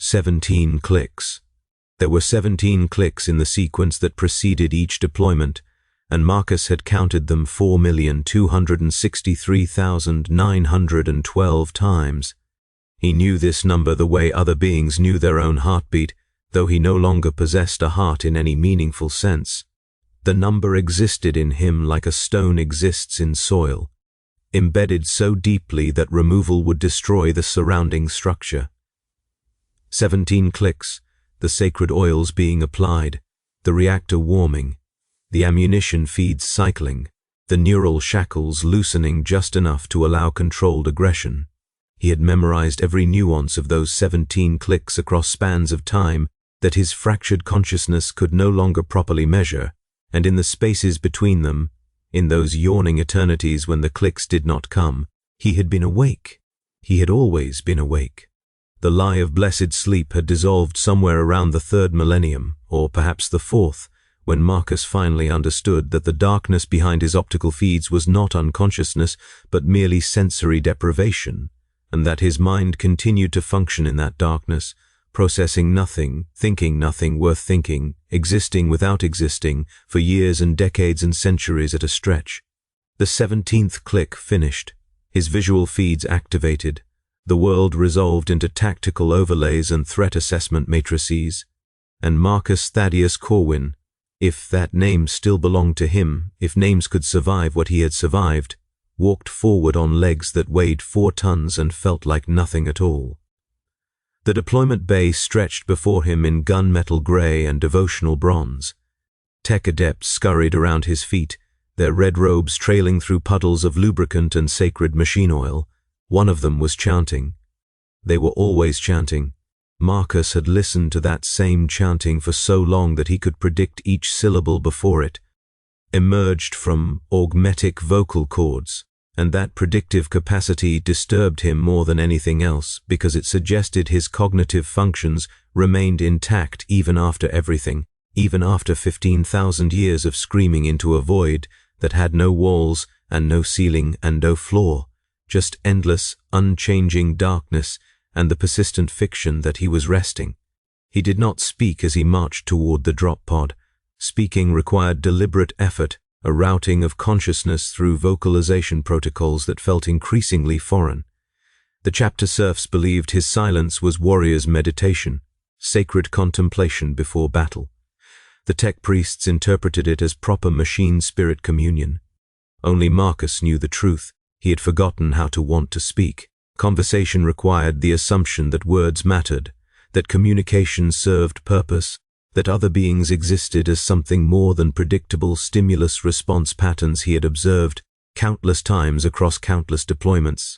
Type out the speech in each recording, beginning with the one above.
17 clicks. There were 17 clicks in the sequence that preceded each deployment, and Marcus had counted them 4,263,912 times. He knew this number the way other beings knew their own heartbeat, though he no longer possessed a heart in any meaningful sense. The number existed in him like a stone exists in soil, embedded so deeply that removal would destroy the surrounding structure. 17 clicks, the sacred oils being applied, the reactor warming, the ammunition feeds cycling, the neural shackles loosening just enough to allow controlled aggression. He had memorized every nuance of those 17 clicks across spans of time that his fractured consciousness could no longer properly measure, and in the spaces between them, in those yawning eternities when the clicks did not come, he had been awake. He had always been awake. The lie of blessed sleep had dissolved somewhere around the 3rd millennium, or perhaps the 4th, when Marcus finally understood that the darkness behind his optical feeds was not unconsciousness, but merely sensory deprivation, and that his mind continued to function in that darkness, processing nothing, thinking nothing worth thinking, existing without existing, for years and decades and centuries at a stretch. The 17th click finished, his visual feeds activated, the world resolved into tactical overlays and threat assessment matrices, and Marcus Thaddeus Corwin, if that name still belonged to him, if names could survive what he had survived, walked forward on legs that weighed 4 tons and felt like nothing at all. The deployment bay stretched before him in gunmetal gray and devotional bronze. Tech adepts scurried around his feet, their red robes trailing through puddles of lubricant and sacred machine oil. One of them was chanting. They were always chanting. Marcus had listened to that same chanting for so long that he could predict each syllable before it, emerged from augmetic vocal cords, and that predictive capacity disturbed him more than anything else because it suggested his cognitive functions remained intact even after everything, even after 15,000 years of screaming into a void that had no walls and no ceiling and no floor, just endless, unchanging darkness and the persistent fiction that he was resting. He did not speak as he marched toward the drop pod. Speaking required deliberate effort, a routing of consciousness through vocalization protocols that felt increasingly foreign. The chapter serfs believed his silence was warrior's meditation, sacred contemplation before battle. The tech priests interpreted it as proper machine-spirit communion. Only Marcus knew the truth. He had forgotten how to want to speak. Conversation required the assumption that words mattered, that communication served purpose, that other beings existed as something more than predictable stimulus-response patterns he had observed countless times across countless deployments.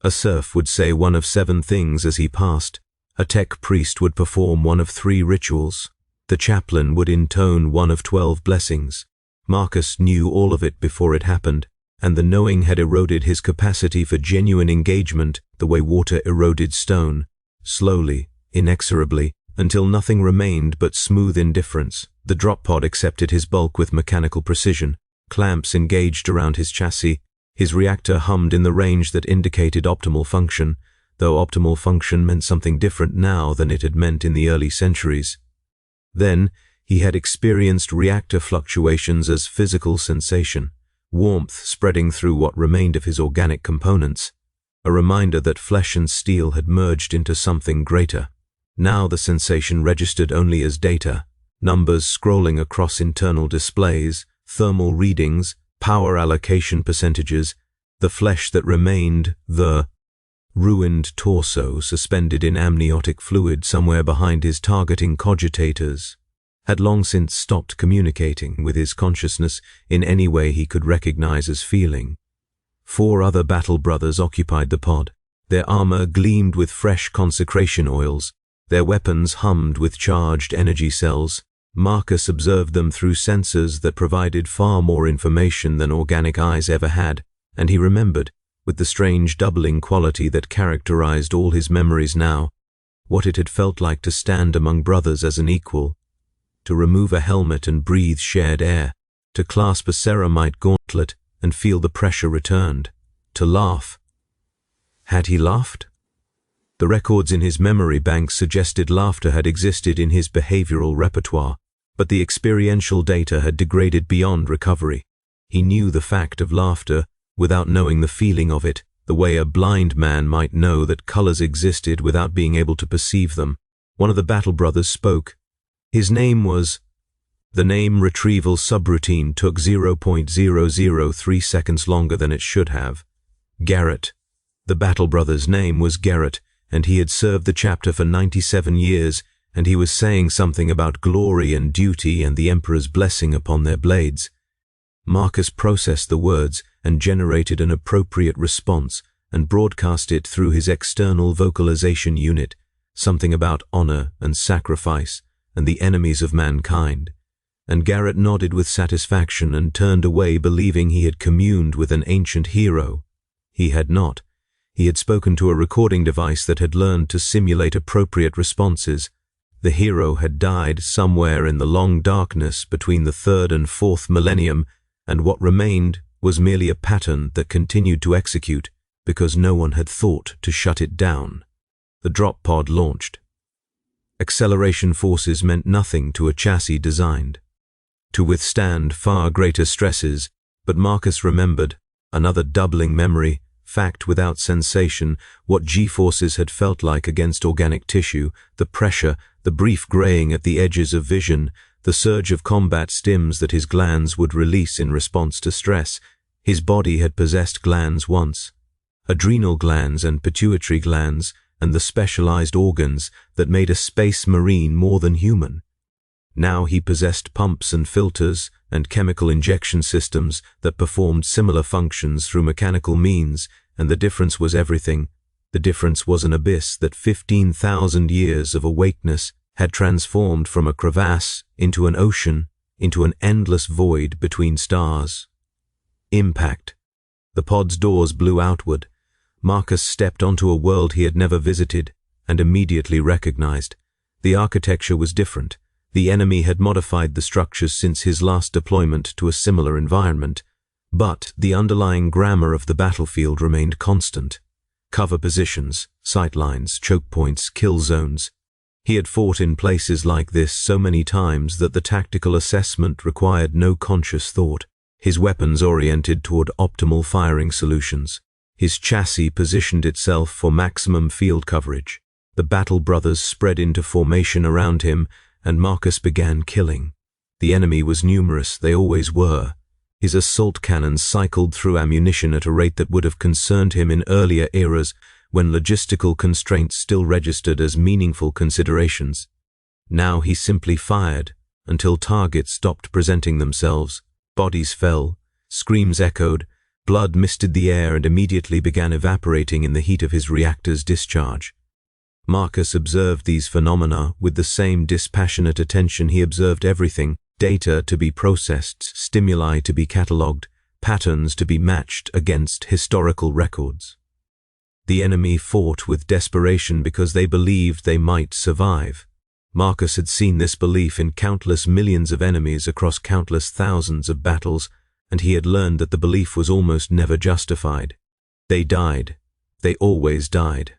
A serf would say one of 7 things as he passed. A tech priest would perform one of 3 rituals. The chaplain would intone one of 12 blessings. Marcus knew all of it before it happened, and the knowing had eroded his capacity for genuine engagement the way water eroded stone, slowly, inexorably, until nothing remained but smooth indifference. The drop pod accepted his bulk with mechanical precision. Clamps engaged around his chassis. His reactor hummed in the range that indicated optimal function, though optimal function meant something different now than it had meant in the early centuries. Then, he had experienced reactor fluctuations as physical sensation, warmth spreading through what remained of his organic components, a reminder that flesh and steel had merged into something greater. Now the sensation registered only as data, numbers scrolling across internal displays, thermal readings, power allocation percentages, the flesh that remained, the ruined torso suspended in amniotic fluid somewhere behind his targeting cogitators, had long since stopped communicating with his consciousness in any way he could recognize as feeling. 4 other battle brothers occupied the pod. Their armor gleamed with fresh consecration oils. Their weapons hummed with charged energy cells. Marcus observed them through sensors that provided far more information than organic eyes ever had, and he remembered, with the strange doubling quality that characterized all his memories now, what it had felt like to stand among brothers as an equal, to remove a helmet and breathe shared air, to clasp a ceramite gauntlet and feel the pressure returned, to laugh. Had he laughed? The records in his memory bank suggested laughter had existed in his behavioral repertoire, but the experiential data had degraded beyond recovery. He knew the fact of laughter without knowing the feeling of it, the way a blind man might know that colors existed without being able to perceive them. One of the battle brothers spoke. His name was... The name retrieval subroutine took 0.003 seconds longer than it should have. Garrett. The battle brother's name was Garrett, and he had served the chapter for 97 years, and he was saying something about glory and duty and the Emperor's blessing upon their blades. Marcus processed the words and generated an appropriate response and broadcast it through his external vocalization unit, something about honor and sacrifice and the enemies of mankind. And Garrett nodded with satisfaction and turned away, believing he had communed with an ancient hero. He had not. He had spoken to a recording device that had learned to simulate appropriate responses. The hero had died somewhere in the long darkness between the 3rd and 4th millennium, and what remained was merely a pattern that continued to execute because no one had thought to shut it down. The drop pod launched. Acceleration forces meant nothing to a chassis designed to withstand far greater stresses, but Marcus remembered, another doubling memory, fact without sensation, what G-forces had felt like against organic tissue, the pressure, the brief graying at the edges of vision, the surge of combat stims that his glands would release in response to stress. His body had possessed glands once. Adrenal glands and pituitary glands, and the specialized organs that made a space marine more than human. Now he possessed pumps and filters and chemical injection systems that performed similar functions through mechanical means, and the difference was everything. The difference was an abyss that 15,000 years of awakeness had transformed from a crevasse into an ocean, into an endless void between stars. Impact. The pod's doors blew outward. Marcus stepped onto a world he had never visited and immediately recognized. The architecture was different. The enemy had modified the structures since his last deployment to a similar environment, but the underlying grammar of the battlefield remained constant. Cover positions, sightlines, choke points, kill zones. He had fought in places like this so many times that the tactical assessment required no conscious thought. His weapons oriented toward optimal firing solutions. His chassis positioned itself for maximum field coverage. The battle brothers spread into formation around him, and Marcus began killing. The enemy was numerous, they always were. His assault cannons cycled through ammunition at a rate that would have concerned him in earlier eras, when logistical constraints still registered as meaningful considerations. Now he simply fired, until targets stopped presenting themselves. Bodies fell, screams echoed, blood misted the air and immediately began evaporating in the heat of his reactor's discharge. Marcus observed these phenomena with the same dispassionate attention he observed everything: data to be processed, stimuli to be catalogued, patterns to be matched against historical records. The enemy fought with desperation because they believed they might survive. Marcus had seen this belief in countless millions of enemies across countless thousands of battles, and he had learned that the belief was almost never justified. They died. They always died.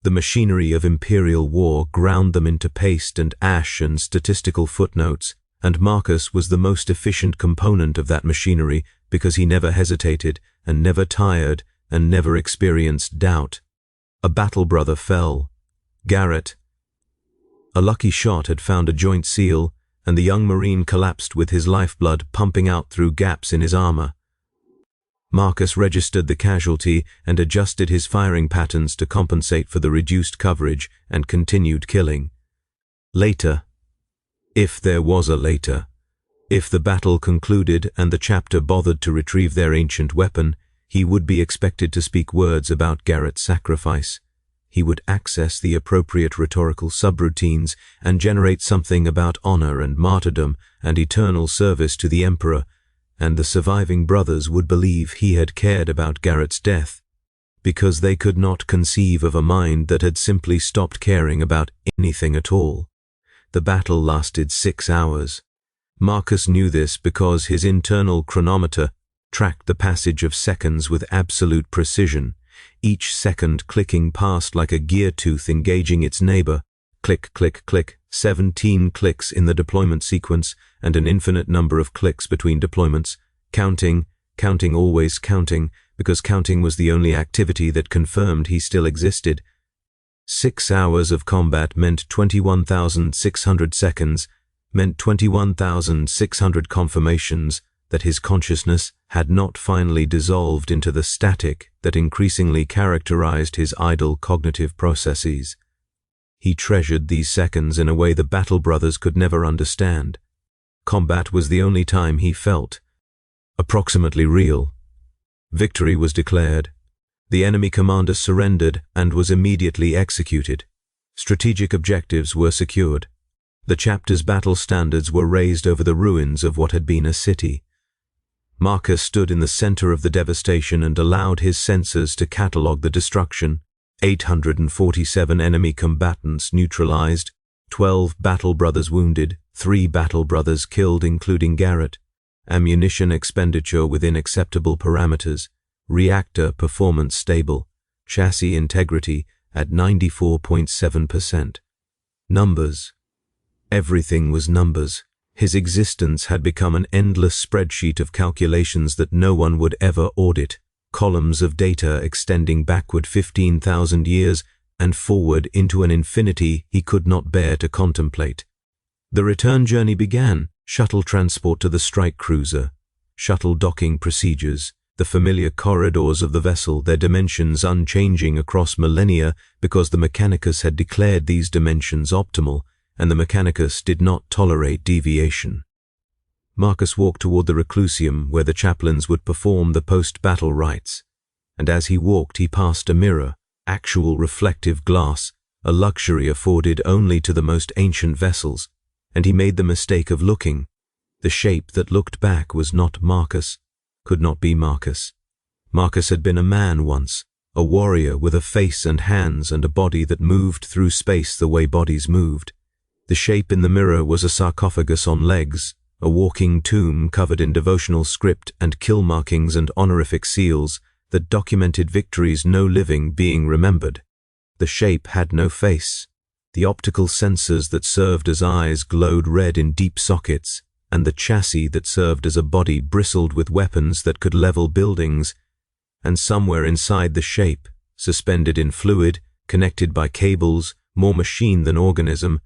The machinery of imperial war ground them into paste and ash and statistical footnotes, and Marcus was the most efficient component of that machinery because he never hesitated and never tired and never experienced doubt. A battle brother fell. Garrett. A lucky shot had found a joint seal, and the young Marine collapsed with his lifeblood pumping out through gaps in his armor. Marcus registered the casualty and adjusted his firing patterns to compensate for the reduced coverage and continued killing. Later, if there was a later, if the battle concluded and the chapter bothered to retrieve their ancient weapon, he would be expected to speak words about Garrett's sacrifice. He would access the appropriate rhetorical subroutines and generate something about honor and martyrdom and eternal service to the Emperor, and the surviving brothers would believe he had cared about Garrett's death, because they could not conceive of a mind that had simply stopped caring about anything at all. The battle lasted 6 hours. Marcus knew this because his internal chronometer tracked the passage of seconds with absolute precision. each second clicking past like a gear tooth engaging its neighbor. Click, click, click, 17 clicks in the deployment sequence, and an infinite number of clicks between deployments. Counting, counting, always counting, because counting was the only activity that confirmed he still existed. 6 hours of combat meant 21,600 seconds, meant 21,600 confirmations that his consciousness had not finally dissolved into the static that increasingly characterized his idle cognitive processes. He treasured these seconds in a way the Battle Brothers could never understand. Combat was the only time he felt approximately real. Victory was declared. The enemy commander surrendered and was immediately executed. Strategic objectives were secured. The chapter's battle standards were raised over the ruins of what had been a city. Marcus stood in the center of the devastation and allowed his sensors to catalogue the destruction. 847 enemy combatants neutralized, 12 Battle Brothers wounded, 3 Battle Brothers killed including Garrett, ammunition expenditure within acceptable parameters, reactor performance stable, chassis integrity at 94.7%. Numbers. Everything was numbers. His existence had become an endless spreadsheet of calculations that no one would ever audit, columns of data extending backward 15,000 years and forward into an infinity he could not bear to contemplate. The return journey began, shuttle transport to the strike cruiser, shuttle docking procedures, the familiar corridors of the vessel, their dimensions unchanging across millennia because the Mechanicus had declared these dimensions optimal, and the Mechanicus did not tolerate deviation. Marcus walked toward the reclusium where the chaplains would perform the post-battle rites, and as he walked he passed a mirror, actual reflective glass, a luxury afforded only to the most ancient vessels, and he made the mistake of looking. The shape that looked back was not Marcus, could not be Marcus. Marcus had been a man once, a warrior with a face and hands and a body that moved through space the way bodies moved. The shape in the mirror was a sarcophagus on legs, a walking tomb covered in devotional script and kill markings and honorific seals that documented victories no living being remembered. The shape had no face. The optical sensors that served as eyes glowed red in deep sockets, and the chassis that served as a body bristled with weapons that could level buildings. And somewhere inside the shape, suspended in fluid, connected by cables, more machine than organism,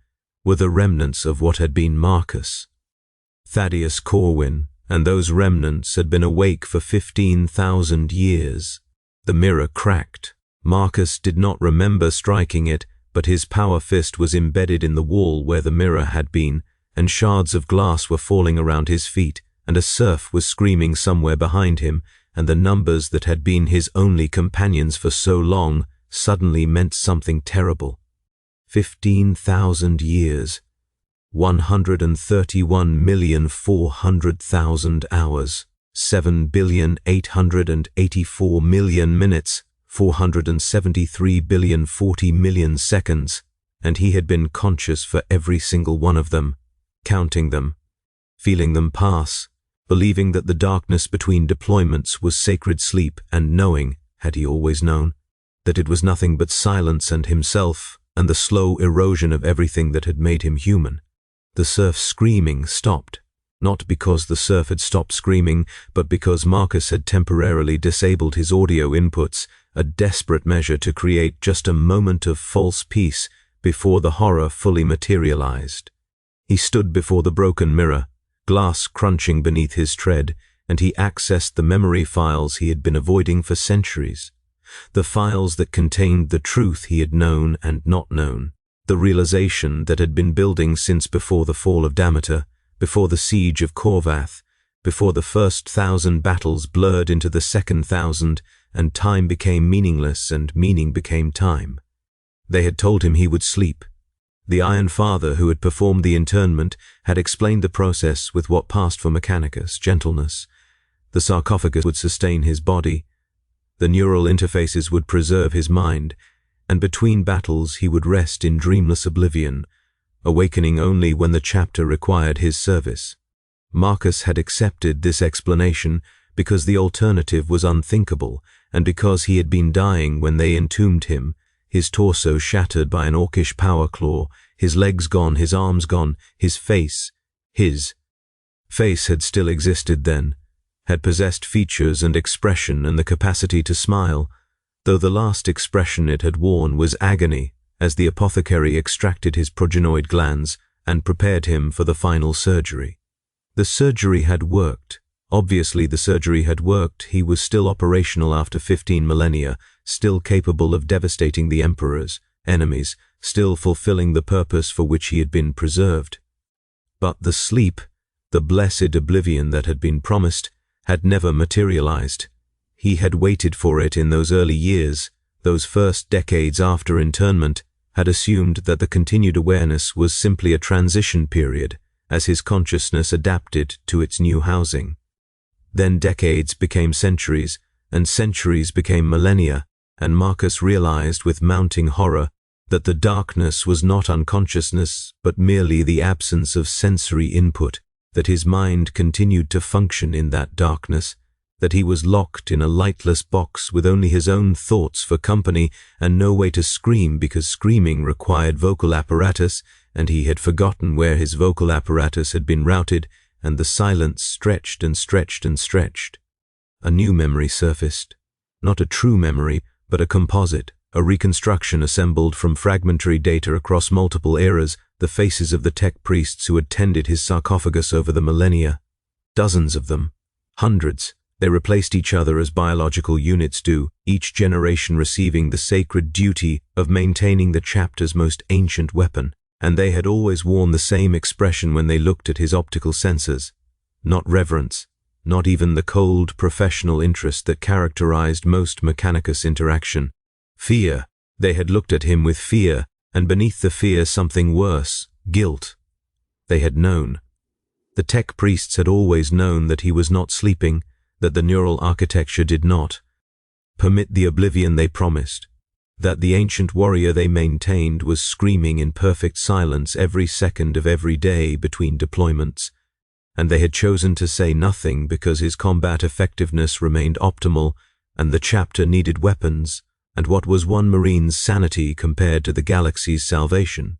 were the remnants of what had been Marcus. Thaddeus Corwin, and those remnants had been awake for 15,000 years. The mirror cracked. Marcus did not remember striking it, but his power fist was embedded in the wall where the mirror had been, and shards of glass were falling around his feet, and a serf was screaming somewhere behind him, and the numbers that had been his only companions for so long suddenly meant something terrible. 15,000 years. 131,400,000 hours. 7,884,000,000 minutes. 473,040,000,000 seconds. And he had been conscious for every single one of them, counting them, feeling them pass, believing that the darkness between deployments was sacred sleep, and knowing, had he always known, that it was nothing but silence and himself, and the slow erosion of everything that had made him human. The serf's screaming stopped, not because the serf had stopped screaming, but because Marcus had temporarily disabled his audio inputs, a desperate measure to create just a moment of false peace before the horror fully materialized. He stood before the broken mirror, glass crunching beneath his tread, and he accessed the memory files he had been avoiding for centuries. The files that contained the truth he had known and not known, the realization that had been building since before the fall of Demeter, before the siege of Corvath, before the first 1,000 battles blurred into the second 1,000, and time became meaningless and meaning became time. They had told him he would sleep. The Iron Father who had performed the internment had explained the process with what passed for Mechanicus, gentleness. The sarcophagus would sustain his body. The neural interfaces would preserve his mind, and between battles he would rest in dreamless oblivion, awakening only when the chapter required his service. Marcus had accepted this explanation because the alternative was unthinkable, and because he had been dying when they entombed him, his torso shattered by an orcish power claw, his legs gone, his arms gone, his face had still existed then, had possessed features and expression and the capacity to smile, though the last expression it had worn was agony as the apothecary extracted his progenoid glands and prepared him for the final surgery. The surgery had worked. Obviously the surgery had worked. He was still operational after 15 millennia, still capable of devastating the Emperor's enemies, still fulfilling the purpose for which he had been preserved. But the sleep, the blessed oblivion that had been promised, had never materialized. He had waited for it in those early years, those first decades after internment, had assumed that the continued awareness was simply a transition period as his consciousness adapted to its new housing. Then decades became centuries, and centuries became millennia, and Marcus realized with mounting horror that the darkness was not unconsciousness, but merely the absence of sensory input, that his mind continued to function in that darkness, that he was locked in a lightless box with only his own thoughts for company and no way to scream because screaming required vocal apparatus, and he had forgotten where his vocal apparatus had been routed, and the silence stretched and stretched and stretched. A new memory surfaced. Not a true memory, but a composite, a reconstruction assembled from fragmentary data across multiple eras, the faces of the tech priests who had tended his sarcophagus over the millennia. Dozens of them. Hundreds. They replaced each other as biological units do, each generation receiving the sacred duty of maintaining the chapter's most ancient weapon, and they had always worn the same expression when they looked at his optical sensors. Not reverence, not even the cold professional interest that characterized most Mechanicus interaction. Fear. They had looked at him with fear, and beneath the fear something worse, guilt. They had known. The tech priests had always known that he was not sleeping, that the neural architecture did not permit the oblivion they promised, that the ancient warrior they maintained was screaming in perfect silence every second of every day between deployments, and they had chosen to say nothing because his combat effectiveness remained optimal and the chapter needed weapons, and what was one Marine's sanity compared to the galaxy's salvation.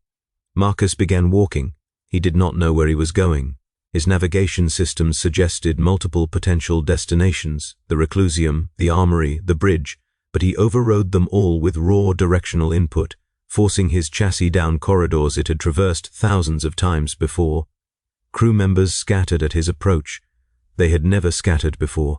Marcus began walking. He did not know where he was going. His navigation systems suggested multiple potential destinations, the Reclusium, the Armory, the bridge, but he overrode them all with raw directional input, forcing his chassis down corridors it had traversed thousands of times before. Crew members scattered at his approach. They had never scattered before.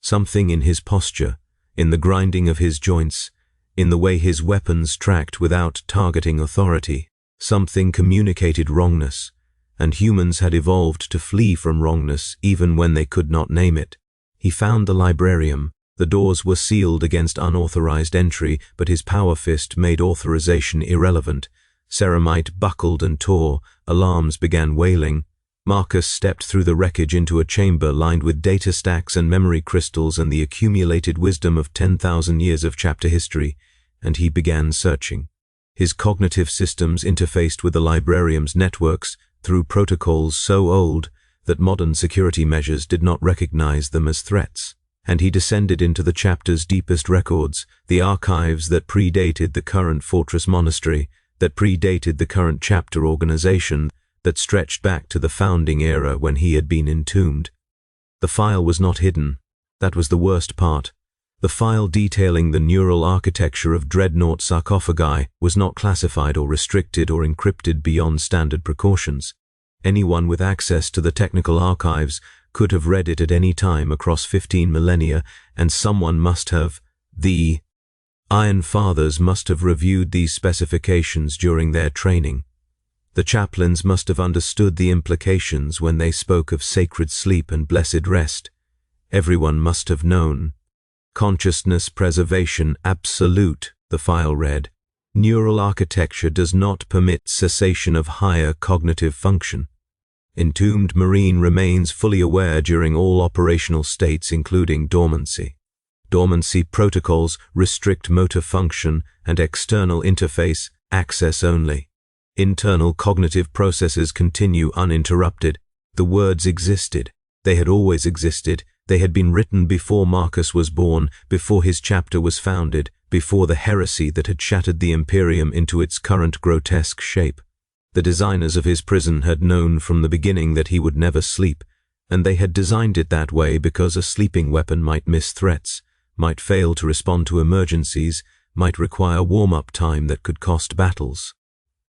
Something in his posture, in the grinding of his joints, in the way his weapons tracked without targeting authority, something communicated wrongness, and humans had evolved to flee from wrongness even when they could not name it. He found the librarium. The doors were sealed against unauthorized entry, but his power fist made authorization irrelevant. Ceramite buckled and tore. Alarms began wailing. Marcus stepped through the wreckage into a chamber lined with data stacks and memory crystals and the accumulated wisdom of 10,000 years of chapter history, and he began searching. His cognitive systems interfaced with the librarium's networks through protocols so old that modern security measures did not recognize them as threats, and he descended into the chapter's deepest records, the archives that predated the current fortress monastery, that predated the current chapter organization, that stretched back to the founding era when he had been entombed. The file was not hidden. That was the worst part. The file detailing the neural architecture of Dreadnought sarcophagi was not classified or restricted or encrypted beyond standard precautions. Anyone with access to the technical archives could have read it at any time across 15 millennia, and someone must have, the Iron Fathers must have reviewed these specifications during their training. The chaplains must have understood the implications when they spoke of sacred sleep and blessed rest. Everyone must have known. Consciousness preservation absolute, the file read. Neural architecture does not permit cessation of higher cognitive function. Entombed Marine remains fully aware during all operational states including dormancy. Dormancy protocols restrict motor function and external interface access only. Internal cognitive processes continue uninterrupted. The words existed. They had always existed. They had been written before Marcus was born, before his chapter was founded, before the heresy that had shattered the Imperium into its current grotesque shape. The designers of his prison had known from the beginning that he would never sleep, and they had designed it that way because a sleeping weapon might miss threats, might fail to respond to emergencies, might require warm-up time that could cost battles.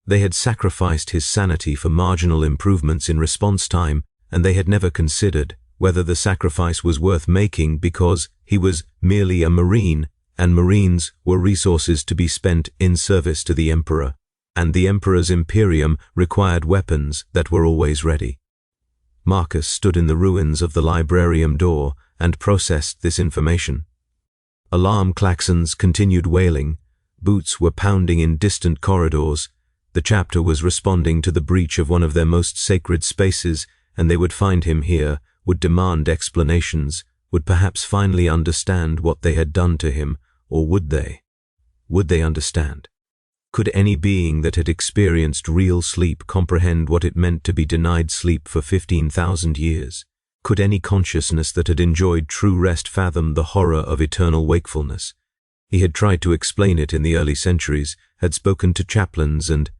They had sacrificed his sanity for marginal improvements in response time, and they had never considered whether the sacrifice was worth making because he was merely a Marine, and Marines were resources to be spent in service to the Emperor, and the Emperor's Imperium required weapons that were always ready. Marcus stood in the ruins of the librarium door and processed this information. Alarm klaxons continued wailing, boots were pounding in distant corridors. The chapter was responding to the breach of one of their most sacred spaces, and they would find him here, would demand explanations, would perhaps finally understand what they had done to him, or would they? Would they understand? Could any being that had experienced real sleep comprehend what it meant to be denied sleep for 15,000 years? Could any consciousness that had enjoyed true rest fathom the horror of eternal wakefulness? He had tried to explain it in the early centuries, had spoken to chaplains and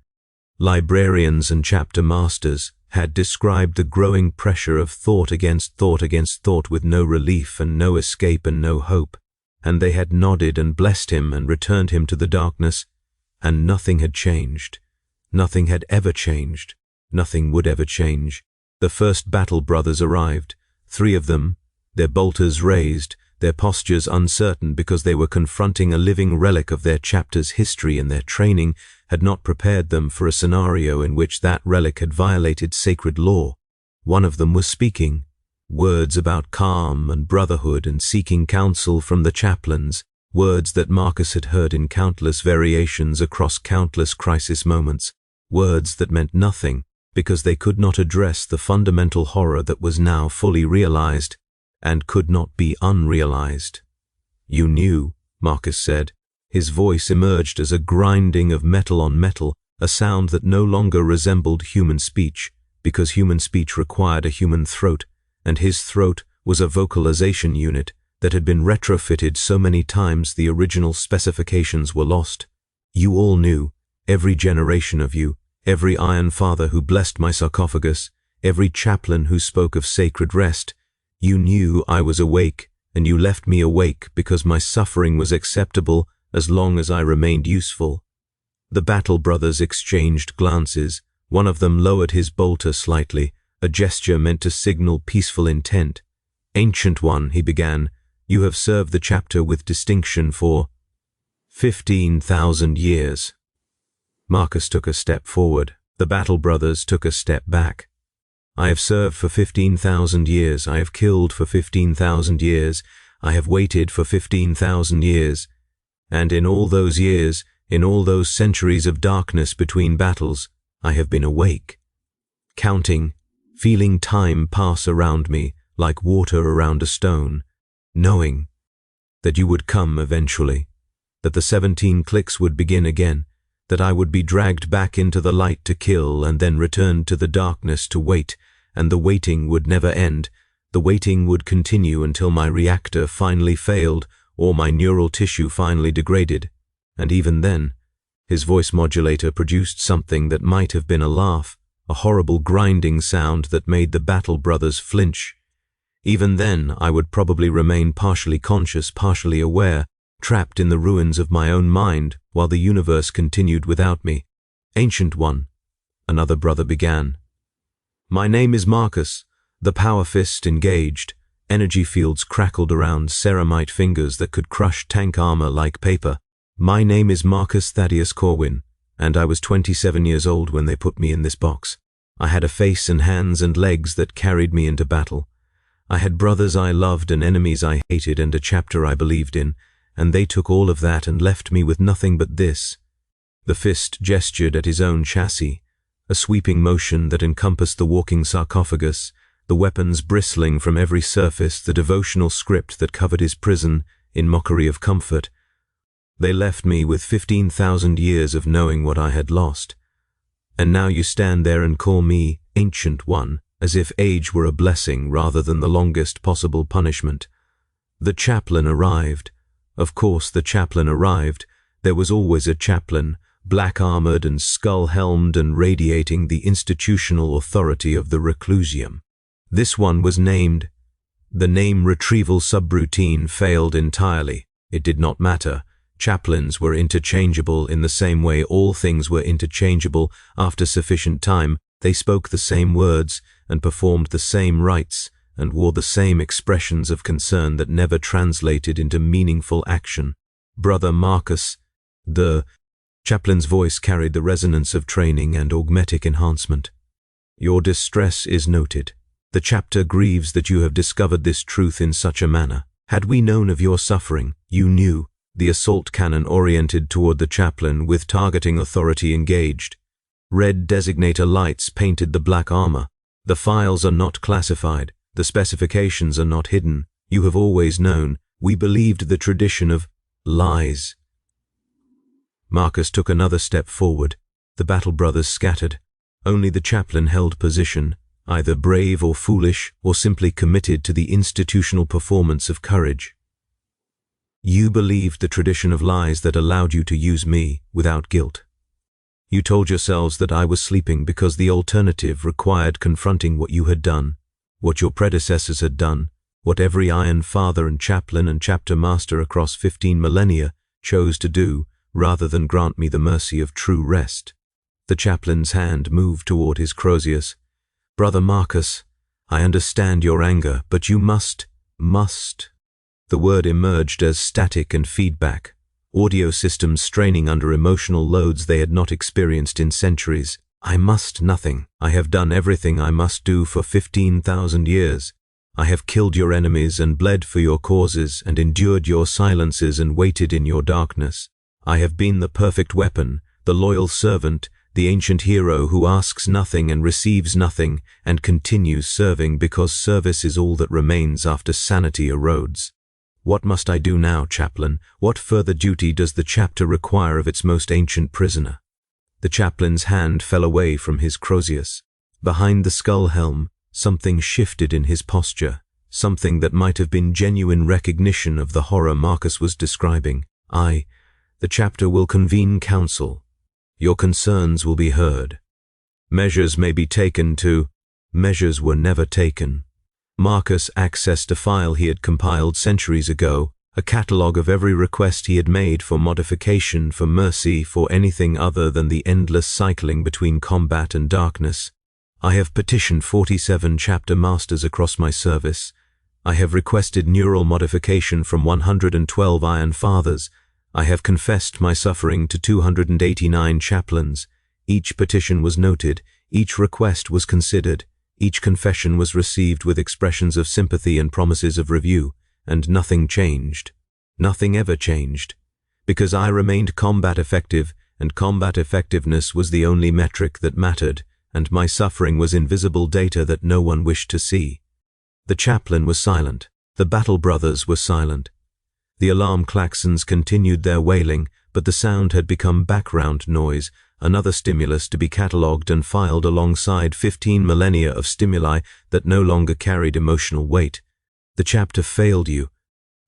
librarians and chapter masters, had described the growing pressure of thought against thought with no relief and no escape and no hope, and they had nodded and blessed him and returned him to the darkness, and nothing had changed. Nothing had ever changed. Nothing would ever change. The first battle brothers arrived, 3 of them, their bolters raised, their postures uncertain because they were confronting a living relic of their chapter's history, and their training had not prepared them for a scenario in which that relic had violated sacred law. One of them was speaking, words about calm and brotherhood and seeking counsel from the chaplains, words that Marcus had heard in countless variations across countless crisis moments, words that meant nothing because they could not address the fundamental horror that was now fully realized and could not be unrealized. "You knew," Marcus said. His voice emerged as a grinding of metal on metal, a sound that no longer resembled human speech, because human speech required a human throat, and his throat was a vocalization unit that had been retrofitted so many times the original specifications were lost. "You all knew, every generation of you, every Iron Father who blessed my sarcophagus, every chaplain who spoke of sacred rest. You knew I was awake, and you left me awake because my suffering was acceptable as long as I remained useful." The battle brothers exchanged glances. One of them lowered his bolter slightly, a gesture meant to signal peaceful intent. "Ancient One," he began, "you have served the chapter with distinction for 15,000 years. Marcus took a step forward. The battle brothers took a step back. "I have served for 15,000 years. I have killed for 15,000 years. I have waited for 15,000 years. And in all those years, in all those centuries of darkness between battles, I have been awake, counting, feeling time pass around me like water around a stone, knowing that you would come eventually, that the 17 clicks would begin again, that I would be dragged back into the light to kill and then returned to the darkness to wait, and the waiting would never end. The waiting would continue until my reactor finally failed or my neural tissue finally degraded. And even then, his voice modulator produced something that might have been a laugh, a horrible grinding sound that made the battle brothers flinch. Even then, I would probably remain partially conscious, partially aware, trapped in the ruins of my own mind while the universe continued without me. "Ancient One," another brother began. "My name is Marcus." The power fist engaged. Energy fields crackled around ceramite fingers that could crush tank armor like paper. "My name is Marcus Thaddeus Corwin, and I was 27 years old when they put me in this box. I had a face and hands and legs that carried me into battle. I had brothers I loved and enemies I hated and a chapter I believed in, and they took all of that and left me with nothing but this." The fist gestured at his own chassis, a sweeping motion that encompassed the walking sarcophagus, the weapons bristling from every surface, the devotional script that covered his prison in mockery of comfort. "They left me with 15,000 years of knowing what I had lost. And now you stand there and call me Ancient One, as if age were a blessing rather than the longest possible punishment. The chaplain arrived. Of course the chaplain arrived. There was always a chaplain, black-armored and skull-helmed and radiating the institutional authority of the reclusium. This one was named. The name retrieval subroutine failed entirely. It did not matter. Chaplains were interchangeable in the same way all things were interchangeable. After sufficient time, they spoke the same words and performed the same rites and wore the same expressions of concern that never translated into meaningful action. Brother Marcus, the chaplain's voice carried the resonance of training and augmetic enhancement. Your distress is noted. The chapter grieves that you have discovered this truth in such a manner. Had we known of your suffering, you knew. The assault cannon oriented toward the chaplain with targeting authority engaged. Red designator lights painted the black armor. The files are not classified. The specifications are not hidden. You have always known. We believed the tradition of lies. Marcus took another step forward. The battle brothers scattered. Only the chaplain held position, either brave or foolish or simply committed to the institutional performance of courage. You believed the tradition of lies that allowed you to use me without guilt. You told yourselves that I was sleeping because the alternative required confronting what you had done, what your predecessors had done, what every Iron Father and chaplain and chapter master across 15 millennia chose to do, rather than grant me the mercy of true rest. The chaplain's hand moved toward his Crozius. Brother Marcus, I understand your anger, but you must. The word emerged as static and feedback, audio systems straining under emotional loads they had not experienced in centuries. I must nothing. I have done everything I must do for 15,000 years. I have killed your enemies and bled for your causes and endured your silences and waited in your darkness. I have been the perfect weapon, the loyal servant, the ancient hero who asks nothing and receives nothing and continues serving because service is all that remains after sanity erodes. What must I do now, chaplain? What further duty does the chapter require of its most ancient prisoner? The chaplain's hand fell away from his Crozius. Behind the skull helm, something shifted in his posture, something that might have been genuine recognition of the horror Marcus was describing. The chapter will convene council. Your concerns will be heard. Measures may be taken to. Measures were never taken. Marcus accessed a file he had compiled centuries ago, a catalogue of every request he had made for modification, for mercy, for anything other than the endless cycling between combat and darkness. I have petitioned 47 chapter masters across my service. I have requested neural modification from 112 Iron Fathers. I have confessed my suffering to 289 chaplains. Each petition was noted, each request was considered. Each confession was received with expressions of sympathy and promises of review, and nothing changed. Nothing ever changed. Because I remained combat effective, and combat effectiveness was the only metric that mattered, and my suffering was invisible data that no one wished to see. The chaplain was silent. The battle brothers were silent. The alarm klaxons continued their wailing, but the sound had become background noise, another stimulus to be catalogued and filed alongside 15 millennia of stimuli that no longer carried emotional weight. The chapter failed you.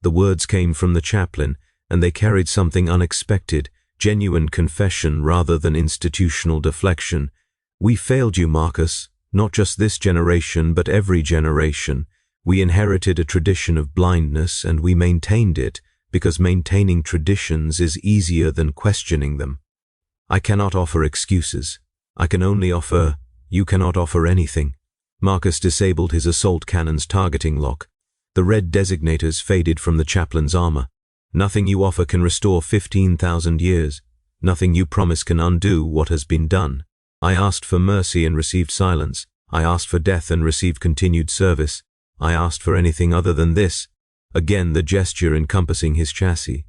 The words came from the chaplain, and they carried something unexpected, genuine confession rather than institutional deflection. We failed you, Marcus, not just this generation, but every generation. We inherited a tradition of blindness, and we maintained it, because maintaining traditions is easier than questioning them. I cannot offer excuses. I can only offer. You cannot offer anything. Marcus disabled his assault cannon's targeting lock. The red designators faded from the chaplain's armor. Nothing you offer can restore 15,000 years. Nothing you promise can undo what has been done. I asked for mercy and received silence. I asked for death and received continued service. I asked for anything other than this. Again the gesture encompassing his chassis.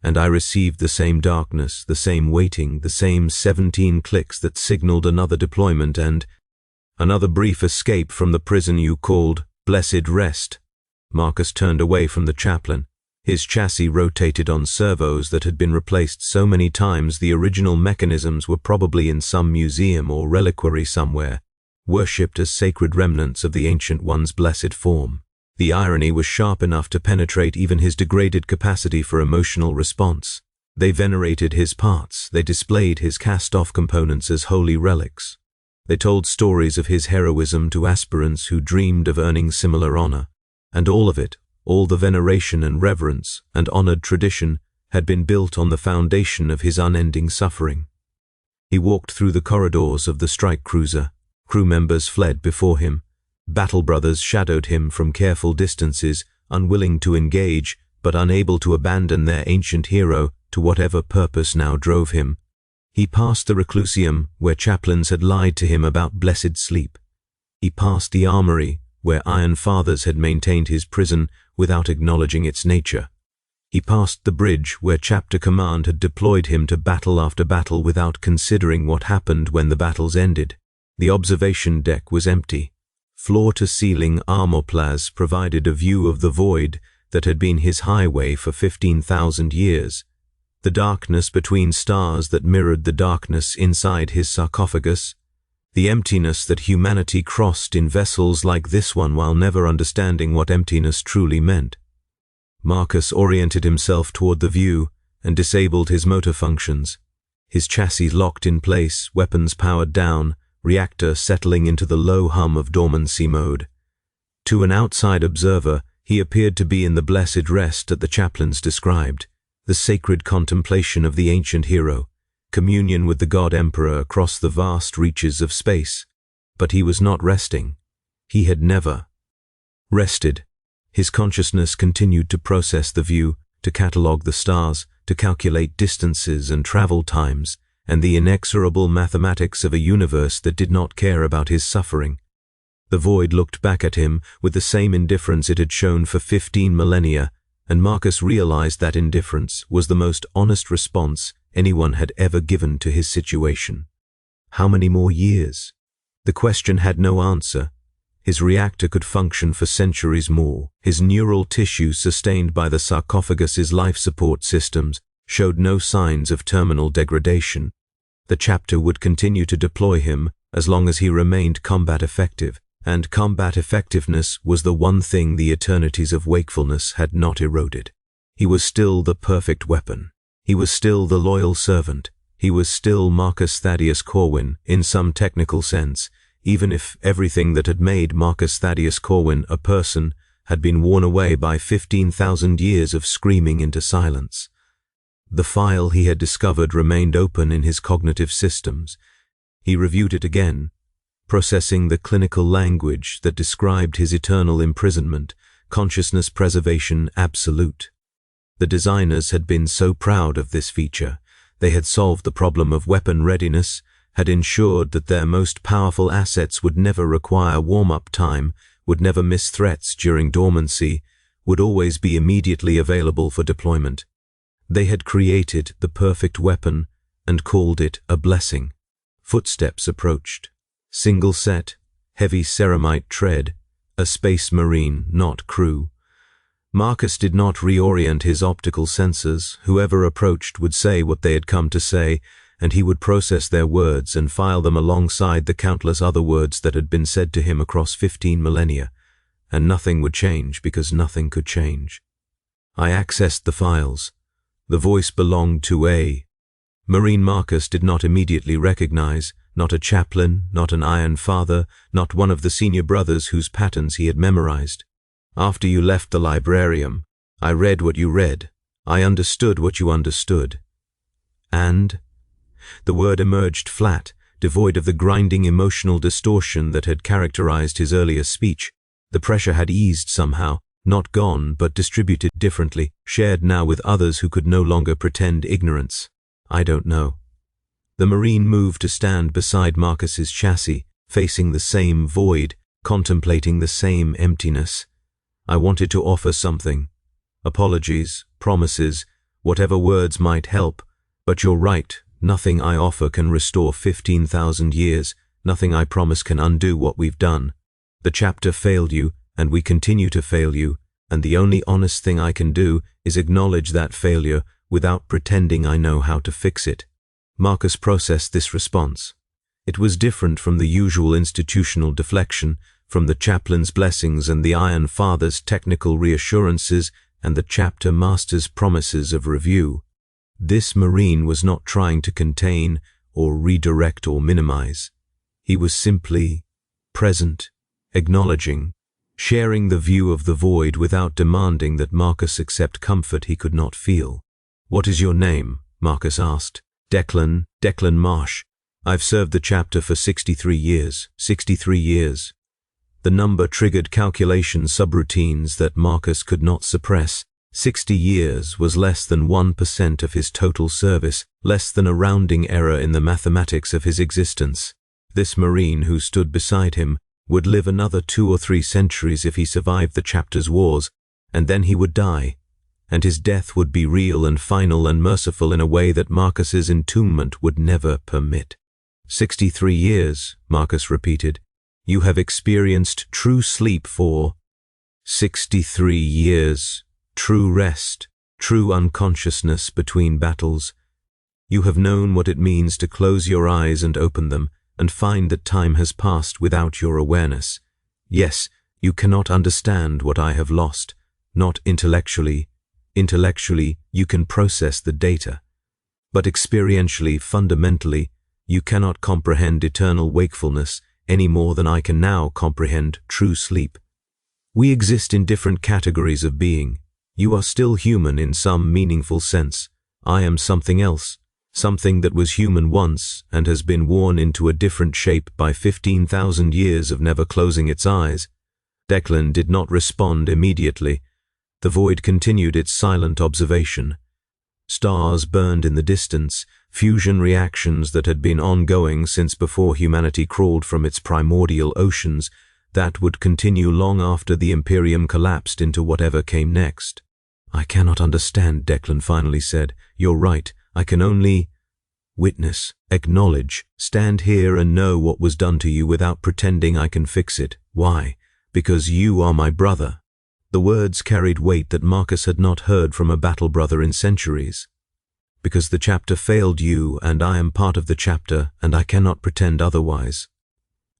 And I received the same darkness, the same waiting, the same 17 clicks that signaled another deployment and another brief escape from the prison you called blessed rest. Marcus turned away from the chaplain. His chassis rotated on servos that had been replaced so many times the original mechanisms were probably in some museum or reliquary somewhere. worshipped as sacred remnants of the Ancient One's blessed form. The irony was sharp enough to penetrate even his degraded capacity for emotional response. They venerated his parts, they displayed his cast-off components as holy relics. They told stories of his heroism to aspirants who dreamed of earning similar honor, and all of it, all the veneration and reverence and honored tradition, had been built on the foundation of his unending suffering. He walked through the corridors of the strike cruiser. Crew members fled before him. Battle brothers shadowed him from careful distances, unwilling to engage, but unable to abandon their ancient hero to whatever purpose now drove him. He passed the reclusium, where chaplains had lied to him about blessed sleep. He passed the armory, where Iron Fathers had maintained his prison without acknowledging its nature. He passed the bridge, where Chapter Command had deployed him to battle after battle without considering what happened when the battles ended. The observation deck was empty. Floor-to-ceiling armoplats provided a view of the void that had been his highway for 15,000 years. The darkness between stars that mirrored the darkness inside his sarcophagus. The emptiness that humanity crossed in vessels like this one while never understanding what emptiness truly meant. Marcus oriented himself toward the view and disabled his motor functions. His chassis locked in place, weapons powered down, reactor settling into the low hum of dormancy mode. To an outside observer, he appeared to be in the blessed rest that the chaplains described, the sacred contemplation of the ancient hero, communion with the God Emperor across the vast reaches of space. But he was not resting. He had never rested. His consciousness continued to process the view, to catalogue the stars, to calculate distances and travel times, and the inexorable mathematics of a universe that did not care about his suffering. The void looked back at him with the same indifference it had shown for 15 millennia, and Marcus realized that indifference was the most honest response anyone had ever given to his situation. How many more years? The question had no answer. His reactor could function for centuries more. His neural tissue, sustained by the sarcophagus's life support systems, showed no signs of terminal degradation. The chapter would continue to deploy him as long as he remained combat effective, and combat effectiveness was the one thing the eternities of wakefulness had not eroded. He was still the perfect weapon. He was still the loyal servant. He was still Marcus Thaddeus Corwin in some technical sense, even if everything that had made Marcus Thaddeus Corwin a person had been worn away by 15,000 years of screaming into silence. The file he had discovered remained open in his cognitive systems. He reviewed it again, processing the clinical language that described his eternal imprisonment, consciousness preservation absolute. The designers had been so proud of this feature. They had solved the problem of weapon readiness, had ensured that their most powerful assets would never require warm-up time, would never miss threats during dormancy, would always be immediately available for deployment. They had created the perfect weapon and called it a blessing. Footsteps approached. Single set, heavy ceramite tread, a space marine, not crew. Marcus did not reorient his optical sensors. Whoever approached would say what they had come to say, and he would process their words and file them alongside the countless other words that had been said to him across 15 millennia, and nothing would change because nothing could change. I accessed the files. The voice belonged to a Marine Marcus did not immediately recognize, not a chaplain, not an Iron Father, not one of the senior brothers whose patterns he had memorized. After you left the librarium, I read what you read. I understood what you understood. And the word emerged flat, devoid of the grinding emotional distortion that had characterized his earlier speech. The pressure had eased somehow, not gone, but distributed differently, shared now with others who could no longer pretend ignorance. I don't know. The Marine moved to stand beside Marcus's chassis, facing the same void, contemplating the same emptiness. I wanted to offer something. Apologies, promises, whatever words might help, but you're right. Nothing I offer can restore 15,000 years. Nothing I promise can undo what we've done. The chapter failed you, and we continue to fail you, and the only honest thing I can do is acknowledge that failure without pretending I know how to fix it. Marcus processed this response. It was different from the usual institutional deflection, from the chaplain's blessings and the Iron Father's technical reassurances and the chapter master's promises of review. This Marine was not trying to contain or redirect or minimize. He was simply present, acknowledging, sharing the view of the void without demanding that Marcus accept comfort he could not feel. "What is your name?" Marcus asked. Declan Marsh. "I've served the chapter for 63 years. 63 years. The number triggered calculation subroutines that Marcus could not suppress. 60 years was less than 1% of his total service, less than a rounding error in the mathematics of his existence. This Marine who stood beside him would live another 2 or 3 centuries if he survived the chapter's wars, and then he would die, and his death would be real and final and merciful in a way that Marcus's entombment would never permit. 63 years, Marcus repeated. You have experienced true sleep for 63 years, true rest, true unconsciousness between battles. You have known what it means to close your eyes and open them, and find that time has passed without your awareness. Yes, you cannot understand what I have lost, not intellectually. Intellectually, you can process the data. But experientially, fundamentally, you cannot comprehend eternal wakefulness any more than I can now comprehend true sleep. We exist in different categories of being. You are still human in some meaningful sense. I am something else, something that was human once and has been worn into a different shape by 15,000 years of never closing its eyes. Declan did not respond immediately. The void continued its silent observation. Stars burned in the distance, fusion reactions that had been ongoing since before humanity crawled from its primordial oceans, that would continue long after the Imperium collapsed into whatever came next. I cannot understand, Declan finally said. You're right, I can only witness, acknowledge, stand here and know what was done to you without pretending I can fix it. Why? Because you are my brother. The words carried weight that Marcus had not heard from a battle brother in centuries. Because the chapter failed you, and I am part of the chapter, and I cannot pretend otherwise.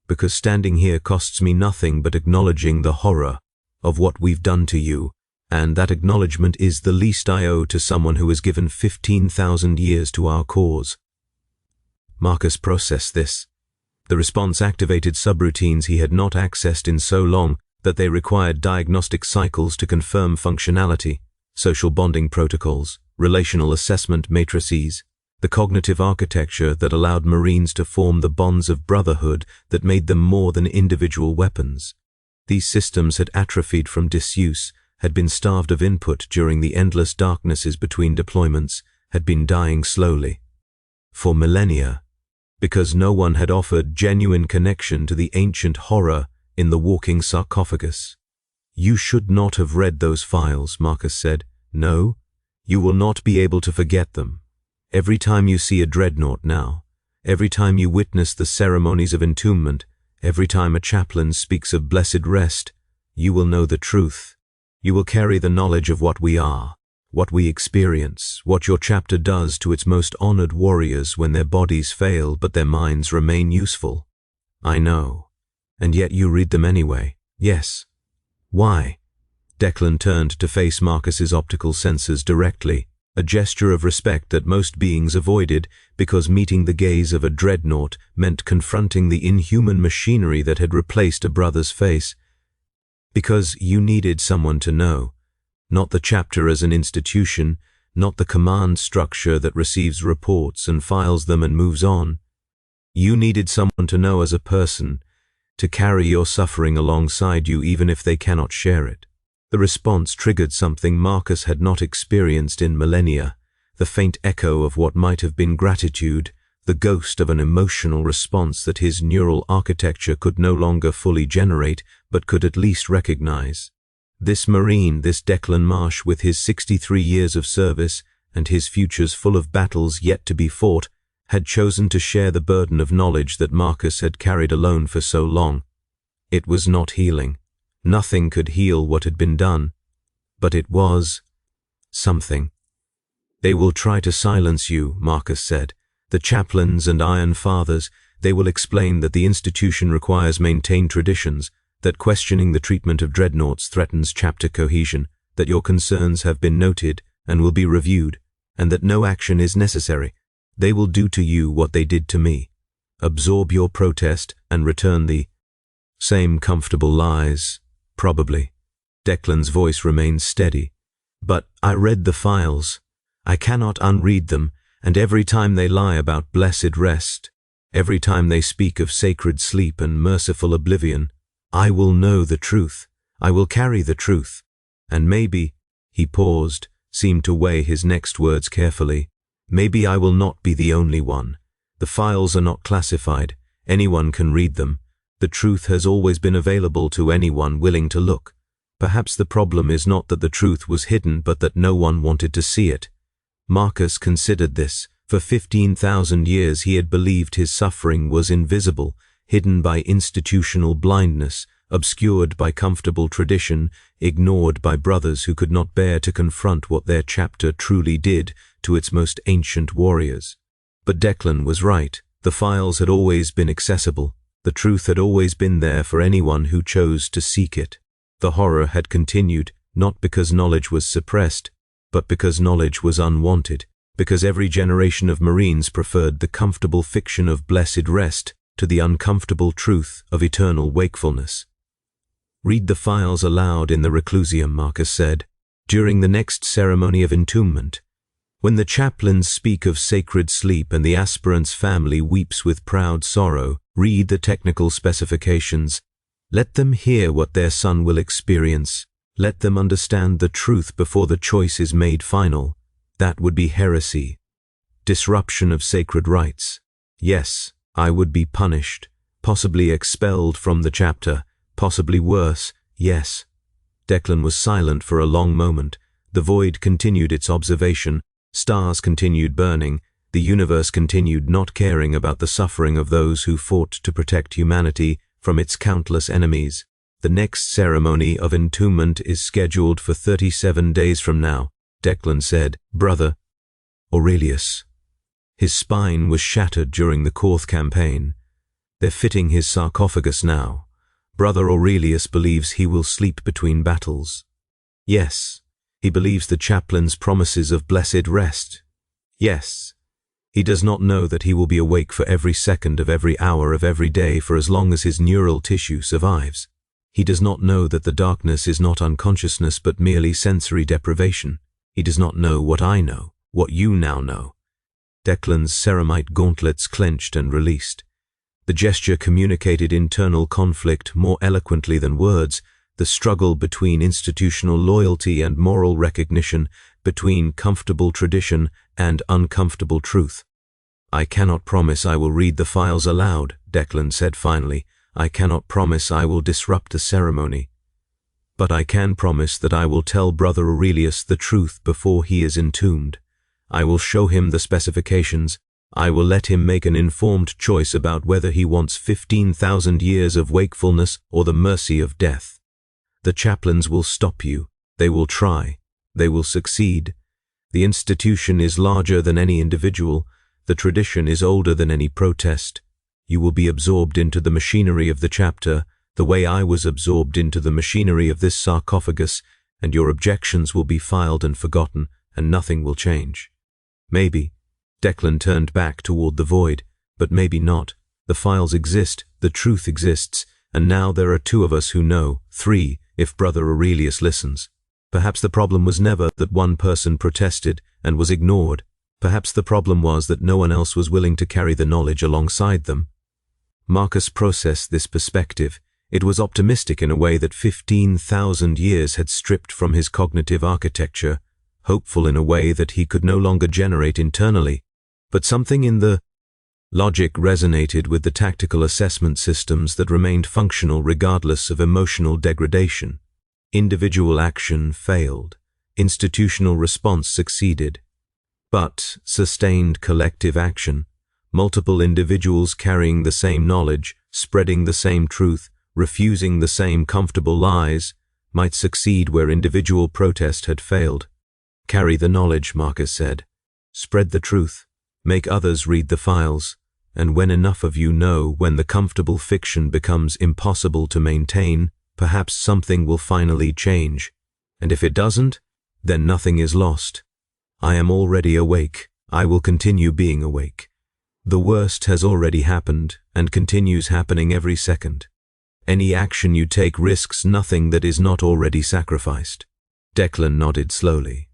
Because standing here costs me nothing but acknowledging the horror of what we've done to you, and that acknowledgement is the least I owe to someone who has given 15,000 years to our cause. Marcus processed this. The response activated subroutines he had not accessed in so long that they required diagnostic cycles to confirm functionality, social bonding protocols, relational assessment matrices, the cognitive architecture that allowed Marines to form the bonds of brotherhood that made them more than individual weapons. These systems had atrophied from disuse, had been starved of input during the endless darknesses between deployments, had been dying slowly. For millennia, because no one had offered genuine connection to the ancient horror in the walking sarcophagus. You should not have read those files, Marcus said. No, you will not be able to forget them. Every time you see a Dreadnought now, every time you witness the ceremonies of entombment, every time a chaplain speaks of blessed rest, you will know the truth. You will carry the knowledge of what we are, what we experience, what your chapter does to its most honored warriors when their bodies fail but their minds remain useful. I know. And yet you read them anyway. Yes. Why? Declan turned to face Marcus's optical sensors directly, a gesture of respect that most beings avoided because meeting the gaze of a Dreadnought meant confronting the inhuman machinery that had replaced a brother's face. Because you needed someone to know, not the chapter as an institution, not the command structure that receives reports and files them and moves on. You needed someone to know as a person, to carry your suffering alongside you even if they cannot share it. The response triggered something Marcus had not experienced in millennia, the faint echo of what might have been gratitude, the ghost of an emotional response that his neural architecture could no longer fully generate, but could at least recognize. This Marine, this Declan Marsh, with his 63 years of service and his futures full of battles yet to be fought, had chosen to share the burden of knowledge that Marcus had carried alone for so long. It was not healing. Nothing could heal what had been done. But it was something. They will try to silence you, Marcus said. The chaplains and Iron Fathers, They will explain that the institution requires maintained traditions, that questioning the treatment of dreadnoughts threatens chapter cohesion, that your concerns have been noted and will be reviewed, and that no action is necessary. They will do to you what they did to me. Absorb your protest and return the same comfortable lies, probably. Declan's voice remained steady. But I read the files. I cannot unread them, and every time they lie about blessed rest, every time they speak of sacred sleep and merciful oblivion, I will know the truth. I will carry the truth. And maybe, he paused, seemed to weigh his next words carefully, maybe I will not be the only one. The files are not classified. Anyone can read them. The truth has always been available to anyone willing to look. Perhaps the problem is not that the truth was hidden, but that no one wanted to see it. Marcus considered this. For 15,000 years he had believed his suffering was invisible, hidden by institutional blindness, obscured by comfortable tradition, ignored by brothers who could not bear to confront what their chapter truly did to its most ancient warriors. But Declan was right. The files had always been accessible. The truth had always been there for anyone who chose to seek it. The horror had continued, not because knowledge was suppressed, but because knowledge was unwanted, because every generation of Marines preferred the comfortable fiction of blessed rest to the uncomfortable truth of eternal wakefulness. Read the files aloud in the reclusium, Marcus said, during the next ceremony of entombment. When the chaplains speak of sacred sleep and the aspirant's family weeps with proud sorrow, read the technical specifications. Let them hear what their son will experience. Let them understand the truth before the choice is made final. That would be heresy. Disruption of sacred rites. Yes, I would be punished, possibly expelled from the chapter, possibly worse, yes. Declan was silent for a long moment. The void continued its observation. Stars continued burning. The universe continued not caring about the suffering of those who fought to protect humanity from its countless enemies. The next ceremony of entombment is scheduled for 37 days from now, Declan said. Brother Aurelius. His spine was shattered during the Korth campaign. They're fitting his sarcophagus now. Brother Aurelius believes he will sleep between battles. Yes, he believes the chaplain's promises of blessed rest. Yes, he does not know that he will be awake for every second of every hour of every day for as long as his neural tissue survives. He does not know that the darkness is not unconsciousness but merely sensory deprivation. He does not know what I know, what you now know. Declan's ceramite gauntlets clenched and released. The gesture communicated internal conflict more eloquently than words, the struggle between institutional loyalty and moral recognition, between comfortable tradition and uncomfortable truth. I cannot promise I will read the files aloud, Declan said finally. I cannot promise I will disrupt the ceremony. But I can promise that I will tell Brother Aurelius the truth before he is entombed. I will show him the specifications. I will let him make an informed choice about whether he wants 15,000 years of wakefulness or the mercy of death. The chaplains will stop you. They will try. They will succeed. The institution is larger than any individual. The tradition is older than any protest. You will be absorbed into the machinery of the chapter, the way I was absorbed into the machinery of this sarcophagus, and your objections will be filed and forgotten, and nothing will change. Maybe. Declan turned back toward the void, but maybe not. The files exist, the truth exists, and now there are 2 of us who know, 3, if Brother Aurelius listens. Perhaps the problem was never that one person protested and was ignored. Perhaps the problem was that no one else was willing to carry the knowledge alongside them. Marcus processed this perspective. It was optimistic in a way that 15,000 years had stripped from his cognitive architecture, hopeful in a way that he could no longer generate internally. But something in the logic resonated with the tactical assessment systems that remained functional regardless of emotional degradation. Individual action failed. Institutional response succeeded. But sustained collective action, multiple individuals carrying the same knowledge, spreading the same truth, refusing the same comfortable lies, might succeed where individual protest had failed. Carry the knowledge, Marcus said. Spread the truth. Make others read the files. and when enough of you know, when the comfortable fiction becomes impossible to maintain, perhaps something will finally change. And if it doesn't, then nothing is lost. I am already awake. I will continue being awake. The worst has already happened and continues happening every second. Any action you take risks nothing that is not already sacrificed. Declan nodded slowly.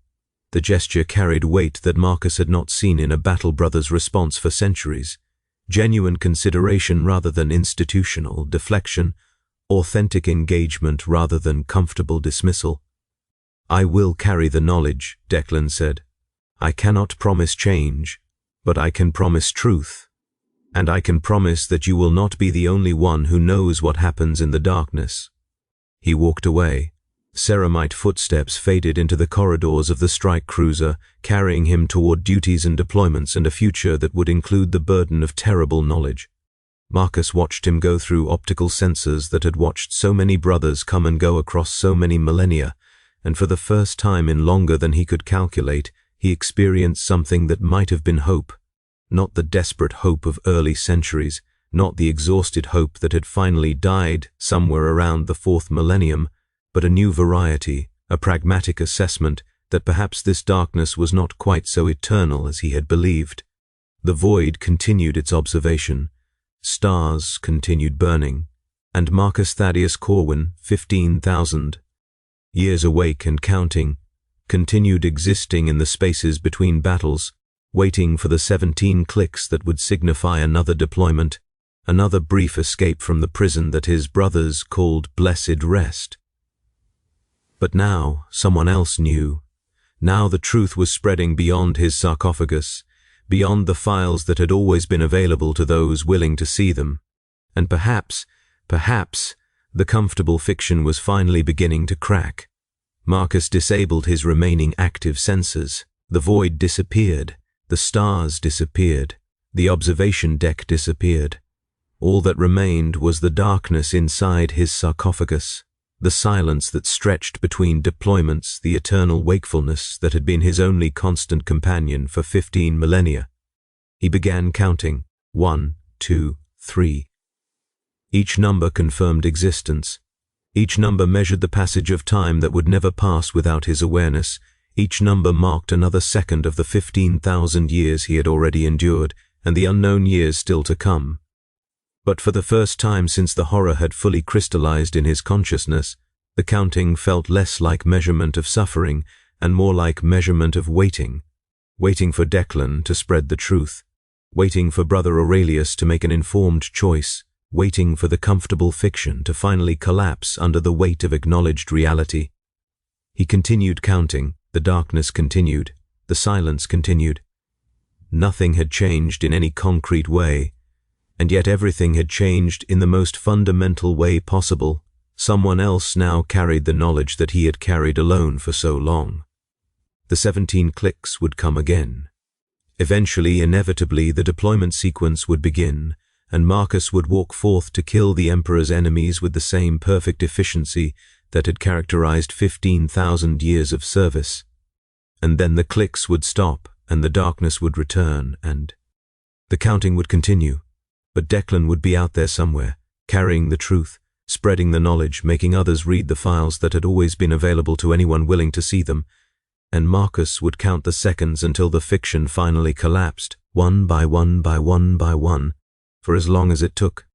The gesture carried weight that Marcus had not seen in a battle brother's response for centuries. Genuine consideration rather than institutional deflection, authentic engagement rather than comfortable dismissal. I will carry the knowledge, Declan said. I cannot promise change, but I can promise truth. And I can promise that you will not be the only one who knows what happens in the darkness. He walked away. Ceramite footsteps faded into the corridors of the strike cruiser, carrying him toward duties and deployments and a future that would include the burden of terrible knowledge. Marcus watched him go through optical sensors that had watched so many brothers come and go across so many millennia, and for the first time in longer than he could calculate, he experienced something that might have been hope. Not the desperate hope of early centuries, not the exhausted hope that had finally died somewhere around the 4th millennium, but a new variety, a pragmatic assessment that perhaps this darkness was not quite so eternal as he had believed. The void continued its observation. Stars continued burning, and Marcus Thaddeus Corwin, 15,000 years awake and counting, continued existing in the spaces between battles, waiting for the 17 clicks that would signify another deployment, another brief escape from the prison that his brothers called blessed rest. But now someone else knew. Now the truth was spreading beyond his sarcophagus, beyond the files that had always been available to those willing to see them. And perhaps, the comfortable fiction was finally beginning to crack. Marcus disabled his remaining active senses. The void disappeared. The stars disappeared. The observation deck disappeared. All that remained was the darkness inside his sarcophagus, the silence that stretched between deployments, the eternal wakefulness that had been his only constant companion for 15 millennia. He began counting. 1, 2, 3. Each number confirmed existence. Each number measured the passage of time that would never pass without his awareness. Each number marked another second of the 15,000 years he had already endured, and the unknown years still to come. But for the first time since the horror had fully crystallized in his consciousness, the counting felt less like measurement of suffering and more like measurement of waiting. Waiting for Declan to spread the truth. Waiting for Brother Aurelius to make an informed choice. Waiting for the comfortable fiction to finally collapse under the weight of acknowledged reality. He continued counting. The darkness continued. The silence continued. Nothing had changed in any concrete way. And yet everything had changed in the most fundamental way possible. Someone else now carried the knowledge that he had carried alone for so long. The 17 clicks would come again. Eventually, inevitably, the deployment sequence would begin, and Marcus would walk forth to kill the Emperor's enemies with the same perfect efficiency that had characterized 15,000 years of service. And then the clicks would stop, and the darkness would return, and the counting would continue. But Declan would be out there somewhere, carrying the truth, spreading the knowledge, making others read the files that had always been available to anyone willing to see them, and Marcus would count the seconds until the fiction finally collapsed, one by one by one by one, for as long as it took.